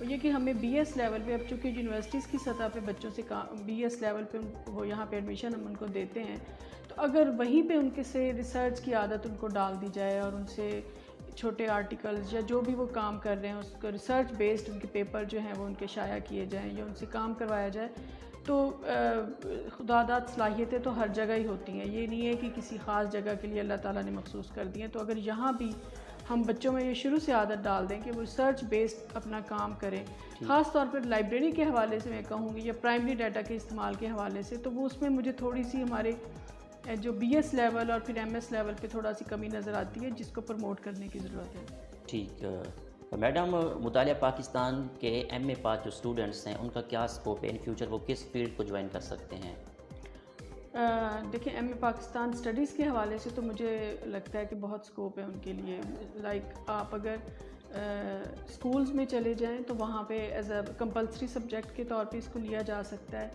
وہ یہ کہ ہمیں بی ایس لیول پہ، اب چونکہ یونیورسٹیز کی سطح پہ بچوں سے بی ایس لیول پہ وہ یہاں پہ ایڈمیشن ہم ان کو دیتے ہیں، تو اگر وہیں پہ ان کے سے ریسرچ کی عادت ان کو ڈال دی جائے اور ان سے چھوٹے آرٹیکلز یا جو بھی وہ کام کر رہے ہیں اس کو ریسرچ بیسڈ ان کے پیپر جو ہیں وہ ان کے شائع کیے جائیں یا ان سے کام کروایا جائے، تو خداداد صلاحیتیں تو ہر جگہ ہی ہوتی ہیں، یہ نہیں ہے کہ کسی خاص جگہ کے لیے اللہ تعالیٰ نے مخصوص کر دی ہیں۔ تو اگر یہاں بھی ہم بچوں میں یہ شروع سے عادت ڈال دیں کہ وہ ریسرچ بیسڈ اپنا کام کریں، خاص طور پر لائبریری کے حوالے سے میں کہوں گی یا پرائمری ڈیٹا کے استعمال کے حوالے سے، تو وہ اس میں مجھے تھوڑی سی ہمارے جو بی ایس لیول اور پھر ایم ایس لیول پہ تھوڑا سی کمی نظر آتی ہے، جس کو پروموٹ کرنے کی ضرورت ہے۔ ٹھیک میڈم، مطالعہ پاکستان کے ایم اے پاس جو اسٹوڈنٹس ہیں ان کا کیا اسکوپ ہے ان فیوچر، وہ کس فیلڈ کو جوائن کر سکتے ہیں؟ دیکھیں ایم اے پاکستان اسٹڈیز کے حوالے سے تو مجھے لگتا ہے کہ بہت اسکوپ ہے ان کے لیے، لائک آپ اگر اسکولز میں چلے جائیں تو وہاں پہ ایز اے کمپلسری سبجیکٹ کے طور پہ اس کو لیا جا سکتا ہے۔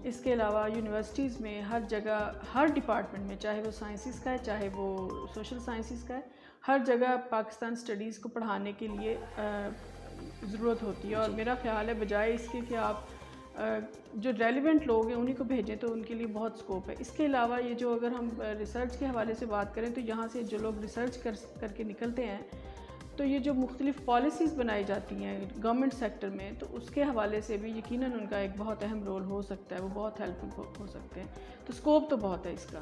اس کے علاوہ یونیورسٹیز میں ہر جگہ ہر ڈپارٹمنٹ میں، چاہے وہ سائنسز کا ہے چاہے وہ سوشل سائنسز کا ہے، ہر جگہ پاکستان اسٹڈیز کو پڑھانے کے لیے ضرورت ہوتی ہے، اور میرا خیال ہے بجائے اس کے کہ آپ جو ریلیونٹ لوگ ہیں انہی کو بھیجیں تو ان کے لیے بہت اسکوپ ہے۔ اس کے علاوہ یہ جو اگر ہم ریسرچ کے حوالے سے بات کریں تو یہاں سے جو لوگ ریسرچ کر کے نکلتے ہیں تو یہ جو مختلف پالیسیز بنائی جاتی ہیں گورنمنٹ سیکٹر میں، تو اس کے حوالے سے بھی یقیناً ان کا ایک بہت اہم رول ہو سکتا ہے، وہ بہت ہیلپ فل ہو سکتے ہیں، تو اسکوپ تو بہت ہے اس کا۔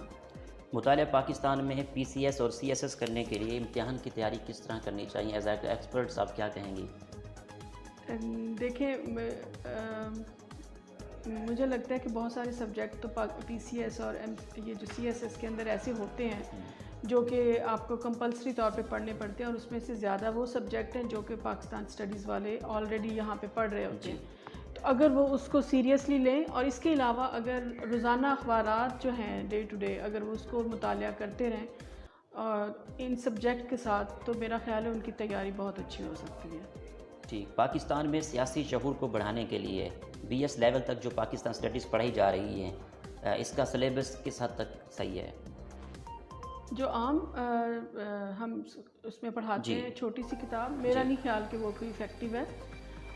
مطالعہ پاکستان میں پی سی ایس اور سی ایس ایس کرنے کے لیے امتحان کی تیاری کس طرح کرنی چاہیے؟ ایز اے ایکسپرٹس آپ کیا کہیں گی؟ دیکھیں مجھے لگتا ہے کہ بہت سارے سبجیکٹ تو پی سی ایس اور یہ جو سی ایس ایس کے اندر ایسے ہوتے ہیں جو کہ آپ کو کمپلسری طور پہ پڑھنے پڑتے ہیں، اور اس میں سے زیادہ وہ سبجیکٹ ہیں جو کہ پاکستان اسٹڈیز والے آلریڈی یہاں پہ پڑھ رہے ہوتے ہیں، تو اگر وہ اس کو سیریسلی لیں، اور اس کے علاوہ اگر روزانہ اخبارات جو ہیں ڈے ٹو ڈے اگر وہ اس کو مطالعہ کرتے رہیں اور ان سبجیکٹ کے ساتھ، تو میرا خیال ہے ان کی تیاری بہت اچھی ہو سکتی ہے۔ ٹھیک، پاکستان میں سیاسی شعور کو بڑھانے کے لیے بی ایس لیول تک جو پاکستان اسٹڈیز پڑھائی جا رہی ہیں، اس کا سلیبس کس حد تک صحیح ہے؟ جو عام ہم اس میں پڑھاتے ہیں چھوٹی سی کتاب، میرا نہیں خیال کہ وہ کوئی افیکٹو ہے۔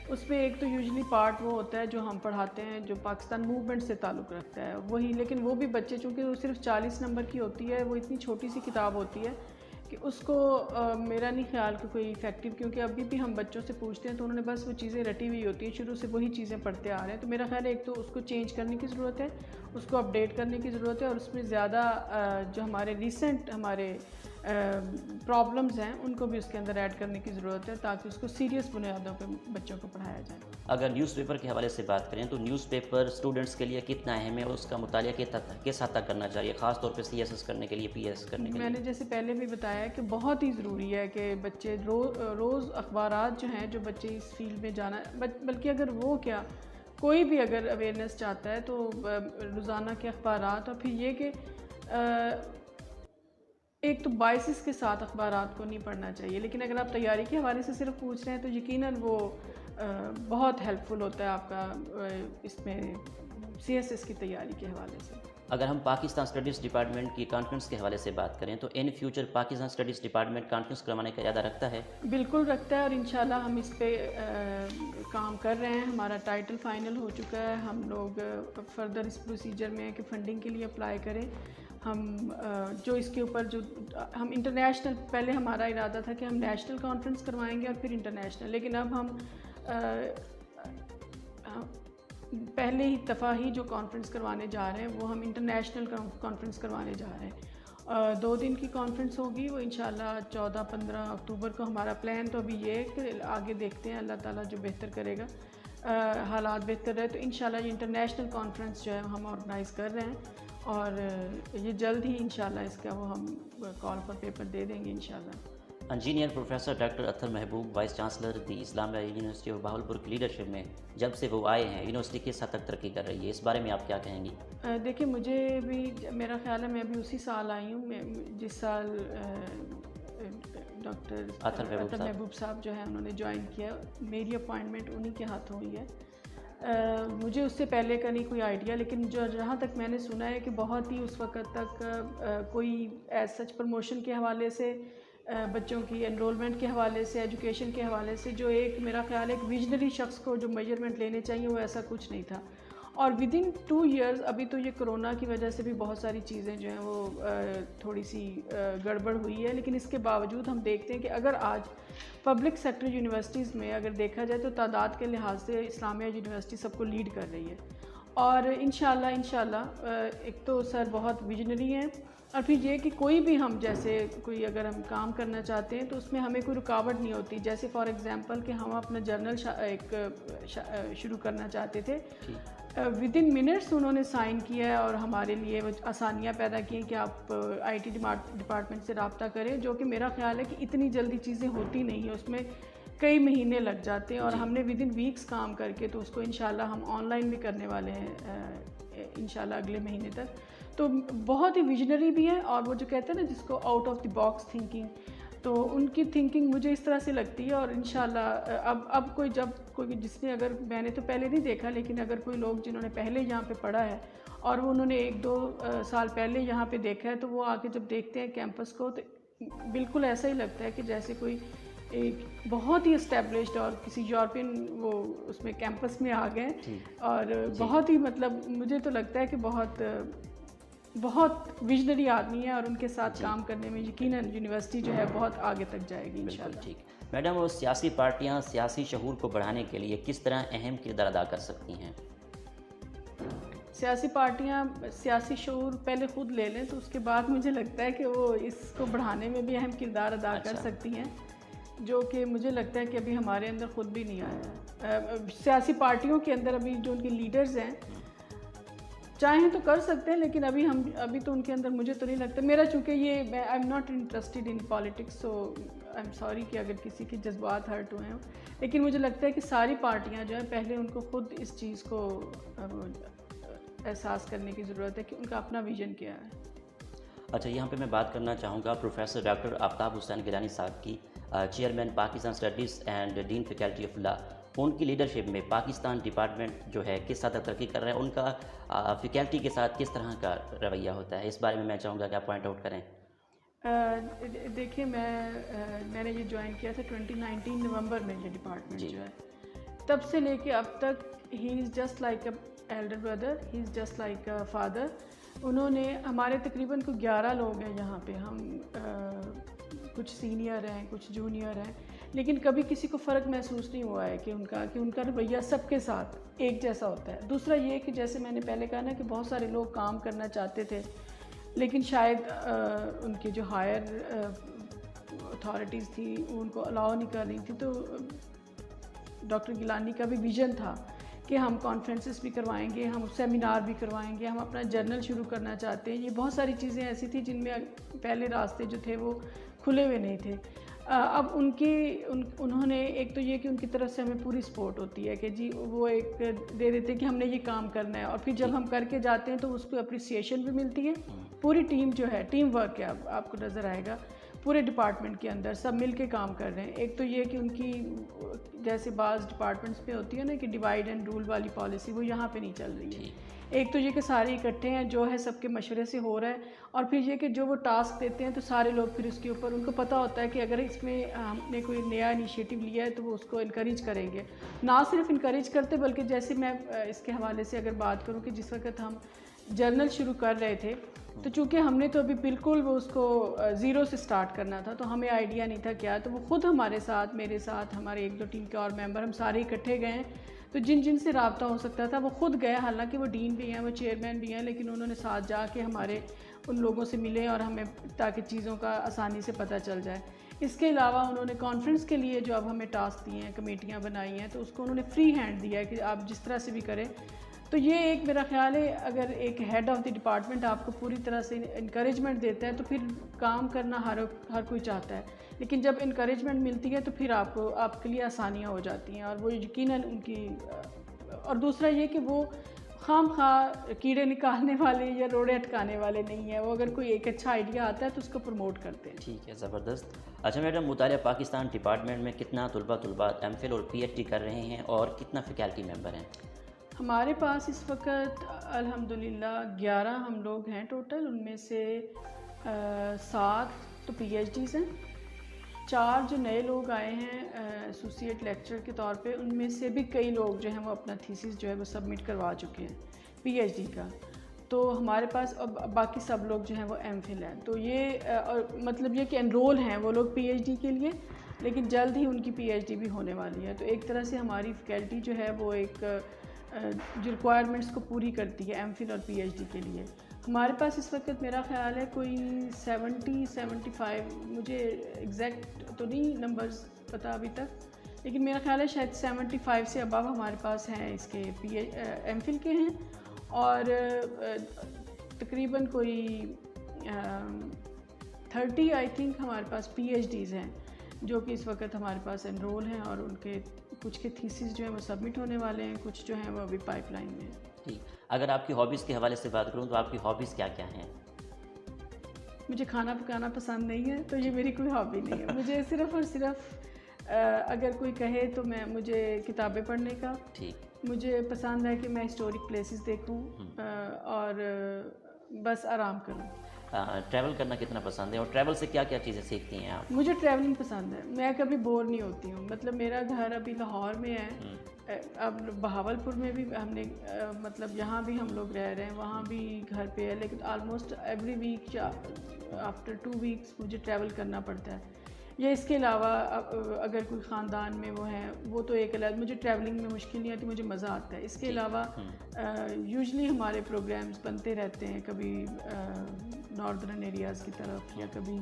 اس میں ایک تو یوزلی پارٹ وہ ہوتا ہے جو ہم پڑھاتے ہیں جو پاکستان موومنٹ سے تعلق رکھتا ہے وہی، لیکن وہ بھی بچے چونکہ وہ صرف 40 نمبر کی ہوتی ہے، وہ اتنی چھوٹی سی کتاب ہوتی ہے کہ اس کو میرا نہیں خیال کہ کوئی افیکٹو، کیونکہ ابھی بھی ہم بچوں سے پوچھتے ہیں تو انہوں نے بس وہ چیزیں رٹی ہوئی ہوتی ہیں، شروع سے وہی چیزیں پڑھتے آ رہے ہیں، تو میرا خیال ہے ایک تو اس کو چینج کرنے کی ضرورت ہے، اس کو اپڈیٹ کرنے کی ضرورت ہے، اور اس میں زیادہ جو ہمارے ریسنٹ ہمارے پرابلمز ہیں ان کو بھی اس کے اندر ایڈ کرنے کی ضرورت ہے تاکہ اس کو سیریس بنیادوں پہ بچوں کو پڑھایا جائے۔ اگر نیوز پیپر کے حوالے سے بات کریں تو نیوز پیپر اسٹوڈنٹس کے لیے کتنا اہم ہے اور اس کا مطالعہ کس حد تک کرنا چاہیے، خاص طور پہ سی ایس ایس کرنے کے لیے، پی ایس کرنے کے لیے؟ میں نے جیسے پہلے بھی بتایا کہ بہت ہی ضروری ہے کہ بچے روز اخبارات جو ہیں، جو بچے اس فیلڈ میں جانا، بلکہ اگر وہ کیا کوئی بھی اگر اویئرنیس چاہتا ہے تو روزانہ کے اخبارات، اور پھر یہ کہ ایک تو بائسس کے ساتھ اخبارات کو نہیں پڑھنا چاہیے، لیکن اگر آپ تیاری کے حوالے سے صرف پوچھ رہے ہیں تو یقیناً وہ بہت ہیلپ فل ہوتا ہے آپ کا اس میں سی ایس ایس کی تیاری کے حوالے سے۔ اگر ہم پاکستان اسٹڈیز ڈپارٹمنٹ کی کانفرنس کے حوالے سے بات کریں تو in future Pakistan studies department conference کروانے کا ارادہ رکھتا ہے؟ بالکل رکھتا ہے، اور انشاءاللہ ہم اس پہ کام کر رہے ہیں، ہمارا ٹائٹل فائنل ہو چکا ہے، ہم لوگ فردر اس پروسیجر میں ہیں کہ فنڈنگ کے لیے اپلائی کریں۔ ہم جو اس کے اوپر جو ہم انٹرنیشنل، پہلے ہمارا ارادہ تھا کہ ہم نیشنل کانفرنس کروائیں گے اور پھر انٹرنیشنل، لیکن اب ہم پہلے ہی دفعہ ہی جو کانفرنس کروانے جا رہے ہیں وہ ہم انٹرنیشنل کانفرنس کروانے جا رہے ہیں۔ 2 دن کی کانفرنس ہوگی، وہ انشاءاللہ 14-15 اکتوبر کو ہمارا پلان تو ابھی یہ ہے کہ آگے دیکھتے ہیں، اللہ تعالیٰ جو بہتر کرے گا، حالات بہتر رہے تو انشاءاللہ یہ انٹرنیشنل کانفرنس جو ہے ہم آرگنائز کر رہے ہیں، اور یہ جلد ہی انشاءاللہ اس کا وہ ہم کال فار پیپر دے دیں گے انشاءاللہ۔ انجینئر پروفیسر ڈاکٹر اطہر محبوب، vice chancellor the Islamia university of Bahawalpur کی لیڈرشپ میں جب سے وہ آئے ہیں یونیورسٹی کس حد تک ترقی کر رہی ہے، اس بارے میں آپ کیا کہیں گی؟ دیکھیں مجھے بھی میرا خیال ہے میں بھی اسی سال آئی ہوں، میں جس سال ڈاکٹر اطہر محبوب صاحب جو ہیں انہوں نے جوائن کیا، میری اپوائنٹمنٹ انہی کے ہاتھ ہوئی ہے۔ مجھے اس سے پہلے کا نہیں کوئی آئیڈیا، لیکن جہاں تک میں نے سنا ہے کہ بہت ہی اس وقت تک کوئی ایز سچ پروموشن کے حوالے سے بچوں کی انرولمنٹ کے حوالے سے، ایجوکیشن کے حوالے سے جو ایک میرا خیال ہے ایک ویژنری شخص کو جو میجرمنٹ لینے چاہیے وہ ایسا کچھ نہیں تھا. اور ود ان 2 ایئرز ابھی تو یہ کرونا کی وجہ سے بھی بہت ساری چیزیں جو ہیں وہ تھوڑی سی گڑبڑ ہوئی ہے، لیکن اس کے باوجود ہم دیکھتے ہیں کہ اگر آج پبلک سیکٹر یونیورسٹیز میں اگر دیکھا جائے تو تعداد کے لحاظ سے اسلامیہ یونیورسٹی سب کو لیڈ کر رہی ہے. اور انشاءاللہ ایک تو سر بہت ویژنری ہیں، اور پھر یہ کہ کوئی بھی ہم جیسے کوئی اگر ہم کام کرنا چاہتے ہیں تو اس میں ہمیں کوئی رکاوٹ نہیں ہوتی. جیسے فار ایگزامپل کہ ہم اپنا جرنل ایک شروع کرنا چاہتے تھے، ود ان منٹس انہوں نے سائن کیا ہے اور ہمارے لیے آسانیاں پیدا کی ہیں کہ آپ آئی ٹی ڈپارٹمنٹ سے رابطہ کریں، جو کہ میرا خیال ہے کہ اتنی جلدی چیزیں ہوتی نہیں ہیں، اس میں کئی مہینے لگ جاتے ہیں. اور ہم نے ود ان ویکس کام کر کے تو اس کو انشاءاللہ ہم آن لائن بھی کرنے والے ہیں انشاءاللہ اگلے مہینے تک. تو بہت ہی ویژنری بھی ہیں، اور وہ جو کہتے ہیں نا جس کو out of the box thinking, تو ان کی تھنکنگ مجھے اس طرح سے لگتی ہے. اور انشاءاللہ اب کوئی جس نے، اگر میں نے تو پہلے نہیں دیکھا، لیکن اگر کوئی لوگ جنہوں نے پہلے یہاں پہ پڑھا ہے اور انہوں نے 1-2 سال پہلے یہاں پہ دیکھا ہے، تو وہ آ کے جب دیکھتے ہیں کیمپس کو تو بالکل ایسا ہی لگتا ہے کہ جیسے کوئی ایک بہت ہی اسٹیبلشڈ اور کسی یورپین وہ اس میں کیمپس میں آ گئے. اور بہت ہی مطلب مجھے تو لگتا ہے کہ بہت ویژنری آدمی ہیں، اور ان کے ساتھ کام کرنے میں یقیناً یونیورسٹی جو ہے بہت آگے تک جائے گی انشاءاللہ. ٹھیک میڈم، اور سیاسی پارٹیاں سیاسی شعور کو بڑھانے کے لیے کس طرح اہم کردار ادا کر سکتی ہیں؟ سیاسی پارٹیاں سیاسی شعور پہلے خود لے لیں تو اس کے بعد مجھے لگتا ہے کہ وہ اس کو بڑھانے میں بھی اہم کردار ادا کر سکتی ہیں، جو کہ مجھے لگتا ہے کہ ابھی ہمارے اندر خود بھی نہیں آیا ہے. سیاسی پارٹیوں کے اندر ابھی جو ان کے لیڈرز ہیں چاہیں تو کر سکتے ہیں، لیکن ابھی تو ان کے اندر مجھے تو نہیں لگتا. میرا چونکہ یہ I am not interested in politics, so I am sorry کہ اگر کسی کے جذبات ہرٹ ہوئے ہوں، لیکن مجھے لگتا ہے کہ ساری پارٹیاں جو ہیں پہلے ان کو خود اس چیز کو احساس کرنے کی ضرورت ہے کہ ان کا اپنا ویژن کیا ہے. اچھا، یہاں پہ میں بات کرنا چاہوں گا پروفیسر ڈاکٹر آفتاب حسین گیلانی صاحب کی، chairman Pakistan studies and dean faculty of law. ان کی لیڈرشپ میں پاکستان ڈپارٹمنٹ جو ہے کس حد تک ترقی کر رہا ہے، ان کا فیکلٹی کے ساتھ کس طرح کا رویہ ہوتا ہے، اس بارے میں چاہوں گا کہ آپ پوائنٹ آؤٹ کریں. دیکھیے میں نے یہ جوائن کیا تھا 2019 نومبر میں. یہ ڈپارٹمنٹ جو ہے تب سے لے کے اب تک he is just like a elder brother, he is just like a father. انہوں نے ہمارے تقریباً 11 لوگ ہیں یہاں پہ، ہم کچھ سینئر ہیں کچھ جونیئر ہیں، لیکن کبھی کسی کو فرق محسوس نہیں ہوا ہے کہ ان کا رویہ سب کے ساتھ ایک جیسا ہوتا ہے. دوسرا یہ کہ جیسے میں نے پہلے کہا نا کہ بہت سارے لوگ کام کرنا چاہتے تھے، لیکن شاید ان کے جو ہائر اتھارٹیز تھی ان کو الاؤ نہیں کر رہی تھی. تو ڈاکٹر گیلانی کا بھی ویژن تھا کہ ہم کانفرنسز بھی کروائیں گے، ہم سیمینار بھی کروائیں گے، ہم اپنا جرنل شروع کرنا چاہتے ہیں. یہ بہت ساری چیزیں ایسی تھیں جن میں پہلے راستے جو تھے وہ کھلے ہوئے نہیں تھے. اب انہوں نے ایک تو یہ کہ ان کی طرف سے ہمیں پوری سپورٹ ہوتی ہے کہ جی وہ ایک دے دیتے کہ ہم نے یہ کام کرنا ہے، اور پھر جب ہم کر کے جاتے ہیں تو اس کو اپریسیشن بھی ملتی ہے. پوری ٹیم جو ہے، ٹیم ورک ہے، آپ کو نظر آئے گا پورے ڈپارٹمنٹ کے اندر سب مل کے کام کر رہے ہیں. ایک تو یہ کہ ان کی جیسے بعض ڈپارٹمنٹس پہ ہوتی ہے نا کہ ڈیوائڈ اینڈ رول والی پالیسی، وہ یہاں پہ نہیں چل رہی ہے. ایک تو یہ کہ سارے اکٹھے ہیں، جو ہے سب کے مشورے سے ہو رہا ہے. اور پھر یہ کہ جو وہ ٹاسک دیتے ہیں تو سارے لوگ پھر اس کے اوپر ان کو پتہ ہوتا ہے کہ اگر اس میں ہم نے کوئی نیا انیشیٹو لیا ہے تو وہ اس کو انکریج کریں گے. نہ صرف انکریج کرتے بلکہ جیسے میں اس کے حوالے سے اگر بات کروں کہ جس وقت ہم جرنل شروع کر رہے تھے تو چونکہ ہم نے تو ابھی بالکل وہ اس کو زیرو سے سٹارٹ کرنا تھا، تو ہمیں آئیڈیا نہیں تھا کیا. تو وہ خود ہمارے ساتھ، میرے ساتھ، ہمارے 1-2 ٹیم کے اور ممبر، ہم سارے اکٹھے گئے ہیں. تو جن سے رابطہ ہو سکتا تھا وہ خود گئے، حالانکہ وہ ڈین بھی ہیں، وہ چیئرمین بھی ہیں، لیکن انہوں نے ساتھ جا کے ہمارے ان لوگوں سے ملے اور ہمیں تاکہ چیزوں کا آسانی سے پتہ چل جائے. اس کے علاوہ انہوں نے کانفرنس کے لیے جو اب ہمیں ٹاسک دیے ہیں، کمیٹیاں بنائی ہیں، تو اس کو انہوں نے فری ہینڈ دیا ہے کہ آپ جس طرح سے بھی کریں. تو یہ ایک میرا خیال ہے اگر ایک ہیڈ آف دی ڈپارٹمنٹ آپ کو پوری طرح سے انکریجمنٹ دیتا ہے تو پھر کام کرنا ہر کوئی چاہتا ہے، لیکن جب انکریجمنٹ ملتی ہے تو پھر آپ کے لیے آسانیاں ہو جاتی ہیں. اور وہ یقیناً ان کی، اور دوسرا یہ کہ وہ خام خواہ کیڑے نکالنے والے یا روڑے اٹکانے والے نہیں ہیں. وہ اگر کوئی ایک اچھا آئیڈیا آتا ہے تو اس کو پروموٹ کرتے ہیں. ٹھیک ہے، زبردست. اچھا میڈم، مطالعہ پاکستان ڈپارٹمنٹ میں کتنا طلباء ایم فل اور پی ایچ ڈی کر رہے ہیں اور کتنا فیکلٹی ممبر ہیں؟ ہمارے پاس اس وقت الحمدللہ 11 ہم لوگ ہیں ٹوٹل، ان میں سے 7 تو پی ایچ ڈیز ہیں 4 جو نئے لوگ آئے ہیں ایسوسیٹ لیکچر کے طور پہ، ان میں سے بھی کئی لوگ جو ہیں وہ اپنا تھیسس جو ہے وہ سبمٹ کروا چکے ہیں پی ایچ ڈی کا. تو ہمارے پاس اب باقی سب لوگ جو ہیں وہ ایم فل ہیں. تو یہ مطلب یہ کہ انرول ہیں وہ لوگ پی ایچ ڈی کے لیے، لیکن جلد ہی ان کی پی ایچ ڈی بھی ہونے والی ہے. تو ایک طرح سے ہماری فیکلٹی جو ہے وہ ایک جو ریکوائرمنٹس کو پوری کرتی ہے ایم فل اور پی ایچ ڈی کے لیے. ہمارے پاس اس وقت میرا خیال ہے کوئی 70-75، مجھے ایگزیکٹ تو نہیں نمبرز پتہ ابھی تک، لیکن میرا خیال ہے شاید 75 سے ابو ہمارے پاس ہیں اس کے ایم فل کے ہیں، اور تقریباً کوئی 30 آئی تھنک ہمارے پاس پی ایچ ڈیز ہیں جو کہ اس وقت ہمارے پاس انرول ہیں، اور ان کے کچھ کے تھیسس جو ہیں وہ سبمٹ ہونے والے ہیں، کچھ جو ہیں وہ ابھی پائپ لائن میں ہیں. ٹھیک. اگر آپ کی ہابیز کے حوالے سے بات کروں تو آپ کی ہابیز کیا کیا ہیں؟ مجھے کھانا پکانا پسند نہیں ہے، تو یہ میری کوئی ہابی نہیں ہے. مجھے صرف اور صرف اگر کوئی کہے تو مجھے کتابیں پڑھنے کا، ٹھیک، مجھے پسند ہے کہ میں ہسٹورک پلیسز دیکھوں اور بس آرام کروں. ٹریول کرنا کتنا پسند ہے، اور ٹریول سے کیا کیا چیزیں سیکھتی ہیں آپ؟ مجھے ٹریولنگ پسند ہے، میں کبھی بور نہیں ہوتی ہوں. مطلب میرا گھر ابھی لاہور میں ہے، اب بہاول پور میں بھی ہم نے مطلب یہاں بھی ہم لوگ رہ رہے ہیں، وہاں بھی گھر پہ ہے، لیکن آلموسٹ ایوری ویک یا آفٹر 2 ویکس مجھے ٹریول کرنا پڑتا ہے. یا اس کے علاوہ اگر کوئی خاندان میں وہ ہیں وہ تو ایک علیحدہ، مجھے ٹریولنگ میں مشکل نہیں آتی، مجھے مزہ آتا ہے. اس کے علاوہ یوزلی ہمارے پروگرامز بنتے رہتے ہیں، کبھی ناردرن ایریاز کی طرف، یا کبھی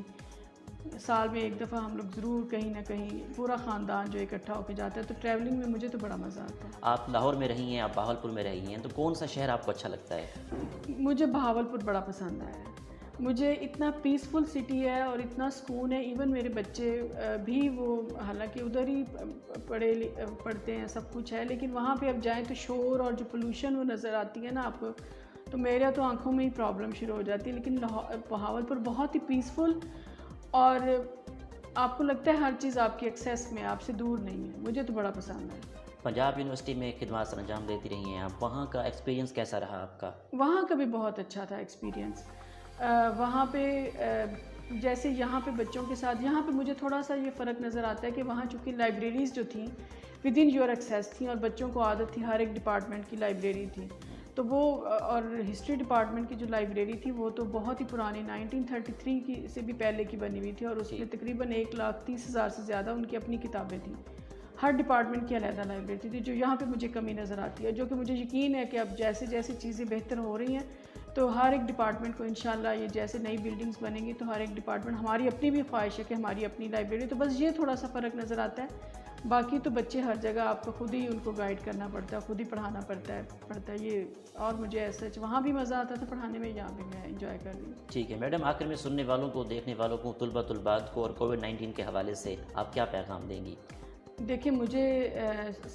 سال میں ایک دفعہ ہم لوگ ضرور کہیں نہ کہیں پورا خاندان جو اکٹھا ہو کے جاتا ہے. تو ٹریولنگ میں مجھے تو بڑا مزہ آتا ہے. آپ لاہور میں رہی ہیں، آپ بہاولپور میں رہی ہیں، تو کون سا شہر آپ کو اچھا لگتا ہے؟ مجھے بہاولپور بڑا پسند آیا ہے. مجھے اتنا پیسفل سٹی ہے اور اتنا سکون ہے. ایون میرے بچے بھی وہ حالانکہ ادھر ہی پڑھتے ہیں، سب کچھ ہے، لیکن وہاں پہ اب جائیں تو شور اور جو پولوشن وہ نظر آتی ہے نا آپ کو، تو میرا تو آنکھوں میں ہی پرابلم شروع ہو جاتی ہے. لیکن بہاولپور بہت ہی پیسفل، اور آپ کو لگتا ہے ہر چیز آپ کی ایکسیس میں، آپ سے دور نہیں ہے. مجھے تو بڑا پسند ہے. پنجاب یونیورسٹی میں خدمات سر انجام دیتی رہی ہیں آپ، وہاں کا ایکسپیرینس کیسا رہا آپ کا؟ وہاں کا بھی بہت اچھا تھا ایکسپیرینس. وہاں پہ جیسے یہاں پہ بچوں کے ساتھ، یہاں پہ مجھے تھوڑا سا یہ فرق نظر آتا ہے کہ وہاں چونکہ لائبریریز جو تھیں ود ان یور ایکسیس تھیں، اور بچوں کو عادت تھی ہر ایک ڈپارٹمنٹ کی لائبریری تھی. تو وہ اور ہسٹری ڈپارٹمنٹ کی جو لائبریری تھی وہ تو بہت ہی پرانی 1933 کی سے بھی پہلے کی بنی ہوئی تھی، اور اس میں تقریباً 1,30,000 سے زیادہ ان کی اپنی کتابیں تھیں. ہر ڈپارٹمنٹ کی علیحدہ لائبریری تھی، جو یہاں پہ مجھے کمی نظر آتی ہے. جو کہ مجھے یقین ہے کہ اب جیسے جیسے چیزیں بہتر ہو رہی ہیں تو ہر ایک ڈپارٹمنٹ کو انشاءاللہ یہ جیسے نئی بلڈنگز بنیں گی تو ہر ایک ڈپارٹمنٹ، ہماری اپنی بھی خواہش ہے کہ ہماری اپنی لائبریری، تو بس یہ تھوڑا سا فرق نظر آتا ہے. باقی تو بچے ہر جگہ آپ کو خود ہی ان کو گائیڈ کرنا پڑتا ہے، خود ہی پڑھانا پڑتا ہے یہ. اور مجھے ایسا وہاں بھی مزہ آتا تھا پڑھانے میں، یہاں بھی میں انجوائے کر رہی ہوں. ٹھیک ہے میڈم، آخر میں سننے والوں کو، دیکھنے والوں کو، طلبات کو اور کووڈ-19 کے حوالے سے آپ کیا پیغام دیں گی؟ دیکھیں، مجھے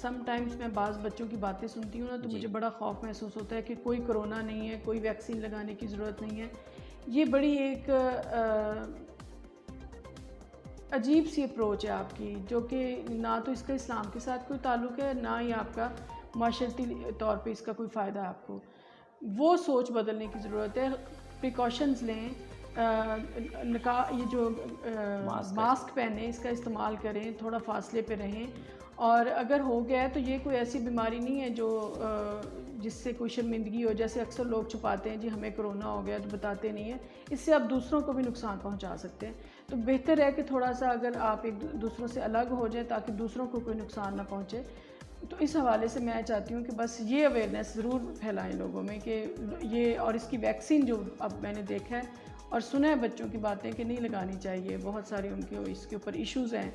سم ٹائمز میں بعض بچوں کی باتیں سنتی ہوں نا تو مجھے بڑا خوف محسوس ہوتا ہے کہ کوئی کرونا نہیں ہے، کوئی ویکسین لگانے کی ضرورت نہیں ہے. یہ بڑی ایک عجیب سی اپروچ ہے آپ کی، جو کہ نہ تو اس کا اسلام کے ساتھ کوئی تعلق ہے، نہ ہی آپ کا معاشرتی طور پہ اس کا کوئی فائدہ ہے آپ کو. وہ سوچ بدلنے کی ضرورت ہے. پریکاشنز لیں، یہ جو ماسک پہنیں اس کا استعمال کریں، تھوڑا فاصلے پہ رہیں. اور اگر ہو گیا ہے تو یہ کوئی ایسی بیماری نہیں ہے جو جس سے کوئی شرمندگی ہو، جیسے اکثر لوگ چھپاتے ہیں جی ہمیں کرونا ہو گیا تو بتاتے نہیں ہیں. اس سے آپ دوسروں کو بھی نقصان پہنچا سکتے ہیں. تو بہتر ہے کہ تھوڑا سا اگر آپ ایک دوسروں سے الگ ہو جائیں تاکہ دوسروں کو کوئی نقصان نہ پہنچے. تو اس حوالے سے میں چاہتی ہوں کہ بس یہ اویئرنیس ضرور پھیلائیں لوگوں میں کہ یہ، اور اس کی ویکسین جو اب میں نے دیکھا ہے اور سنا ہے بچوں کی باتیں کہ نہیں لگانی چاہیے، بہت ساری ان کے اس کے اوپر ایشوز ہیں،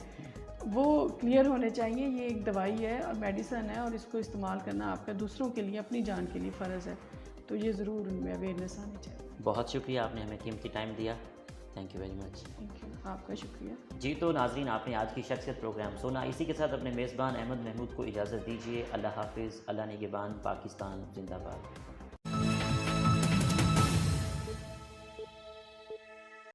وہ کلیئر ہونے چاہیے. یہ ایک دوائی ہے اور میڈیسن ہے، اور اس کو استعمال کرنا آپ کا دوسروں کے لیے، اپنی جان کے لیے فرض ہے. تو یہ ضرور ان میں اویئرنیس آنی چاہیے. بہت شکریہ، آپ نے ہمیں قیمتی ٹائم دیا. Thank you very much. Thank you, آپ کا شکریہ. جی تو ناظرین، آپ نے آج کی شخصیت پروگرام سنا. اسی کے ساتھ اپنے میزبان احمد محمود کو اجازت دیجیے. اللہ حافظ. اللہ نگہبان. پاکستان زندہ باد.